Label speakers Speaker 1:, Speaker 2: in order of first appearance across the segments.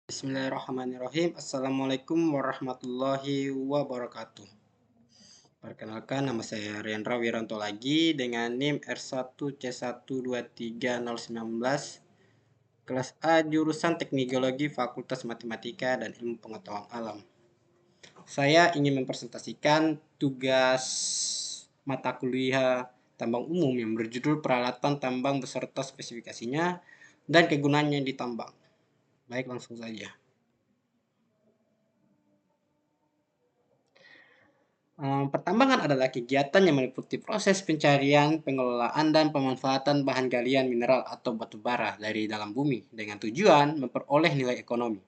Speaker 1: Bismillahirrahmanirrahim. Assalamualaikum warahmatullahi wabarakatuh. Perkenalkan, nama saya Riandra Wiranto lagi dengan NIM R1C123019, kelas A jurusan Teknologi Fakultas Matematika dan Ilmu Pengetahuan Alam. Saya ingin mempresentasikan tugas mata kuliah tambang umum yang berjudul Peralatan Tambang beserta spesifikasinya dan kegunaannya di tambang. Baik, langsung saja. Pertambangan adalah kegiatan yang meliputi proses pencarian, pengelolaan, dan pemanfaatan bahan galian mineral atau batu bara dari dalam bumi dengan tujuan memperoleh nilai ekonomi.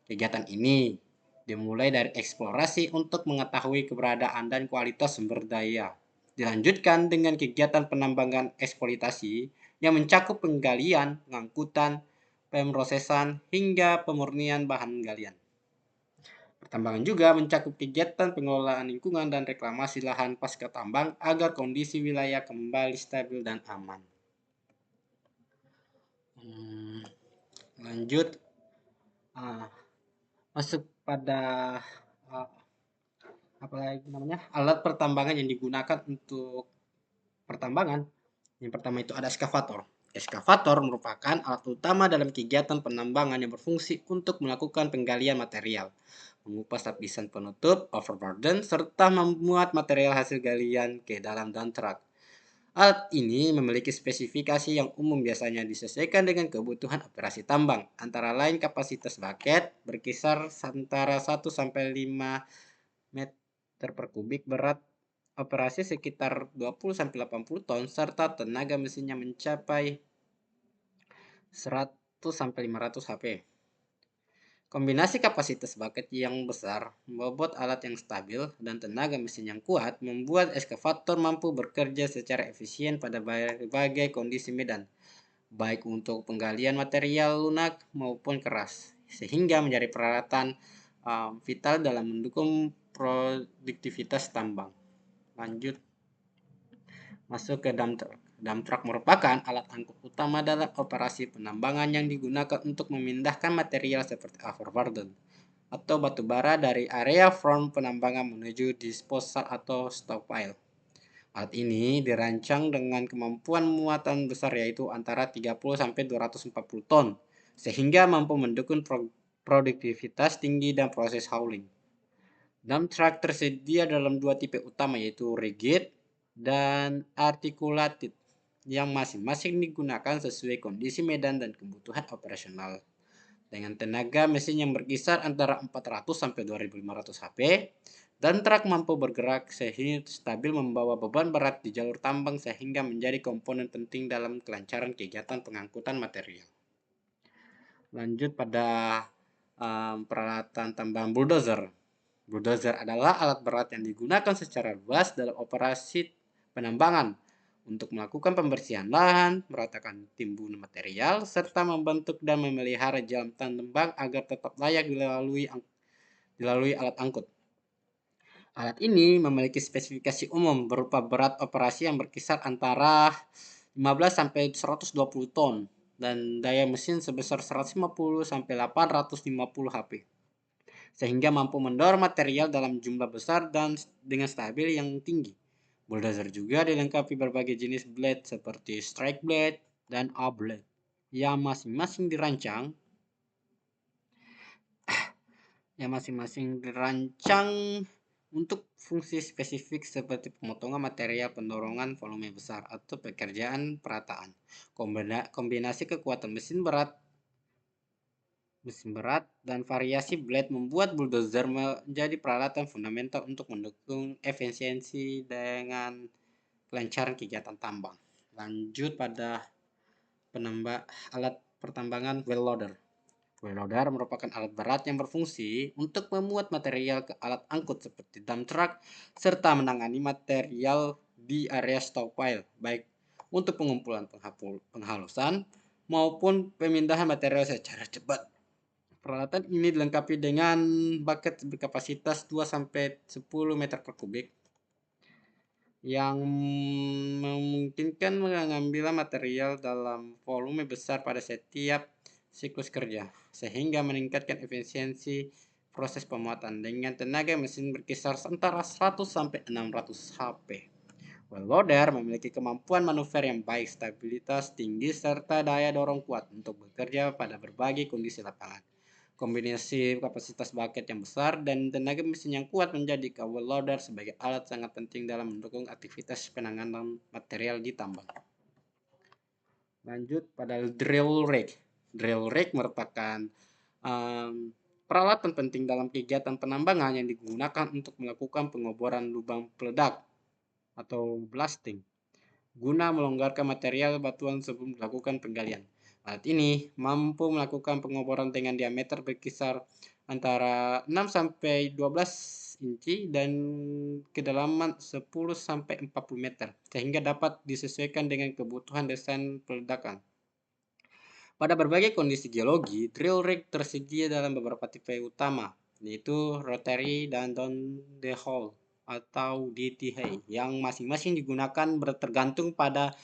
Speaker 1: Kegiatan ini dimulai dari eksplorasi untuk mengetahui keberadaan dan kualitas sumber daya. Dilanjutkan dengan kegiatan penambangan eksploitasi yang mencakup penggalian, pengangkutan, pemrosesan, hingga pemurnian bahan galian. Pertambangan juga mencakup kegiatan pengelolaan lingkungan dan reklamasi lahan pasca tambang agar kondisi wilayah kembali stabil dan aman. Lanjut, masuk pada alat pertambangan yang digunakan untuk pertambangan. Yang pertama itu ada eskavator. Eskavator merupakan alat utama dalam kegiatan penambangan yang berfungsi untuk melakukan penggalian material, mengupas lapisan penutup, overburden, serta memuat material hasil galian ke dalam dump truck. Alat ini memiliki spesifikasi yang umum biasanya disesuaikan dengan kebutuhan operasi tambang, antara lain kapasitas bucket berkisar antara 1 sampai 5 meter per kubik, berat operasi sekitar 20-80 ton, serta tenaga mesinnya mencapai 100-500 HP. Kombinasi kapasitas bucket yang besar, bobot alat yang stabil, dan tenaga mesin yang kuat membuat eskavator mampu bekerja secara efisien pada berbagai kondisi medan, baik untuk penggalian material lunak maupun keras, sehingga menjadi peralatan vital dalam mendukung produktivitas tambang. Lanjut, masuk ke dump truck. Dump truck merupakan alat angkut utama dalam operasi penambangan yang digunakan untuk memindahkan material seperti overburden atau batu bara dari area front penambangan menuju disposal atau stockpile. Alat ini dirancang dengan kemampuan muatan besar yaitu antara 30 sampai 240 ton, sehingga mampu mendukung produktivitas tinggi dan proses hauling. Dump truck tersedia dalam dua tipe utama yaitu rigid dan articulated, yang masing-masing digunakan sesuai kondisi medan dan kebutuhan operasional. Dengan tenaga mesin yang berkisar antara 400 sampai 2500 HP, dan truk mampu bergerak sehingga stabil membawa beban berat di jalur tambang sehingga menjadi komponen penting dalam kelancaran kegiatan pengangkutan material. Lanjut pada peralatan tambang bulldozer. Bulldozer adalah alat berat yang digunakan secara luas dalam operasi penambangan untuk melakukan pembersihan lahan, meratakan timbunan material, serta membentuk dan memelihara jalan tambang agar tetap layak dilalui alat angkut. Alat ini memiliki spesifikasi umum berupa berat operasi yang berkisar antara 15 sampai 120 ton dan daya mesin sebesar 150 sampai 850 HP, sehingga mampu mendorong material dalam jumlah besar dan dengan stabil yang tinggi. Bulldozer juga dilengkapi berbagai jenis blade seperti strike blade dan A-blade yang masing-masing dirancang untuk fungsi spesifik seperti pemotongan material, pendorongan volume besar, atau pekerjaan perataan. Kombinasi kekuatan mesin berat dan variasi blade membuat bulldozer menjadi peralatan fundamental untuk mendukung efisiensi dengan kelancaran kegiatan tambang. Lanjut pada alat pertambangan wheel loader. Wheel loader merupakan alat berat yang berfungsi untuk memuat material ke alat angkut seperti dump truck serta menangani material di area stockpile, baik untuk pengumpulan penghalusan maupun pemindahan material secara cepat. Peralatan ini dilengkapi dengan bucket berkapasitas 2 sampai 10 meter per kubik yang memungkinkan mengambil material dalam volume besar pada setiap siklus kerja, sehingga meningkatkan efisiensi proses pemuatan dengan tenaga mesin berkisar antara 100 sampai 600 HP. Well loader memiliki kemampuan manuver yang baik, stabilitas tinggi, serta daya dorong kuat untuk bekerja pada berbagai kondisi lapangan. Kombinasi kapasitas bucket yang besar dan tenaga mesin yang kuat menjadi well loader sebagai alat sangat penting dalam mendukung aktivitas penanganan material di tambang. Lanjut pada drill rig. Drill rig merupakan peralatan penting dalam kegiatan penambangan yang digunakan untuk melakukan pengoboran lubang peledak atau blasting guna melonggarkan material batuan sebelum melakukan penggalian. Alat ini mampu melakukan pengoboran dengan diameter berkisar antara 6 sampai 12 inci dan kedalaman 10 sampai 40 meter sehingga dapat disesuaikan dengan kebutuhan desain peledakan. Pada berbagai kondisi geologi, drill rig tersedia dalam beberapa tipe utama, yaitu rotary dan down the hole atau DTH, yang masing-masing digunakan tergantung pada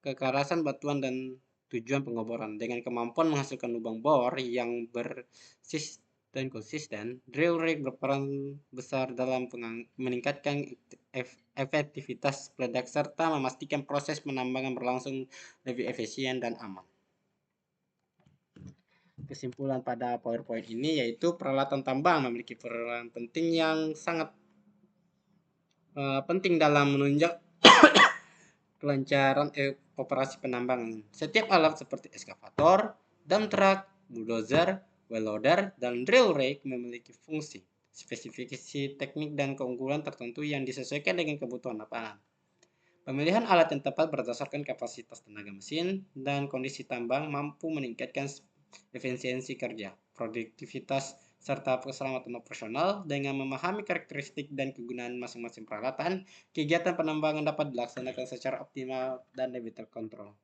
Speaker 1: kekerasan batuan dan tujuan pengoboran. Dengan kemampuan menghasilkan lubang bor yang bersih dan konsisten, drill rig berperan besar dalam meningkatkan efektivitas peledak serta memastikan proses penambangan berlangsung lebih efisien dan aman. Kesimpulan pada PowerPoint ini yaitu peralatan tambang memiliki peran penting yang sangat penting dalam menunjang kelancaran operasi penambangan. Setiap alat seperti ekskavator, dump truck, bulldozer, well loader, dan drill rig memiliki fungsi, spesifikasi teknik dan keunggulan tertentu yang disesuaikan dengan kebutuhan lapangan. Pemilihan alat yang tepat berdasarkan kapasitas tenaga mesin dan kondisi tambang mampu meningkatkan efisiensi kerja, produktivitas, serta keselamatan operasional. Dengan memahami karakteristik dan kegunaan masing-masing peralatan, kegiatan penambangan dapat dilaksanakan secara optimal dan lebih terkontrol.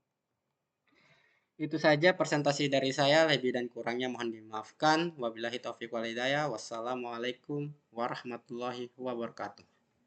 Speaker 1: Itu saja presentasi dari saya, lebih dan kurangnya mohon dimaafkan. Wabillahi taufiq wal hidayah. Wassalamualaikum warahmatullahi wabarakatuh.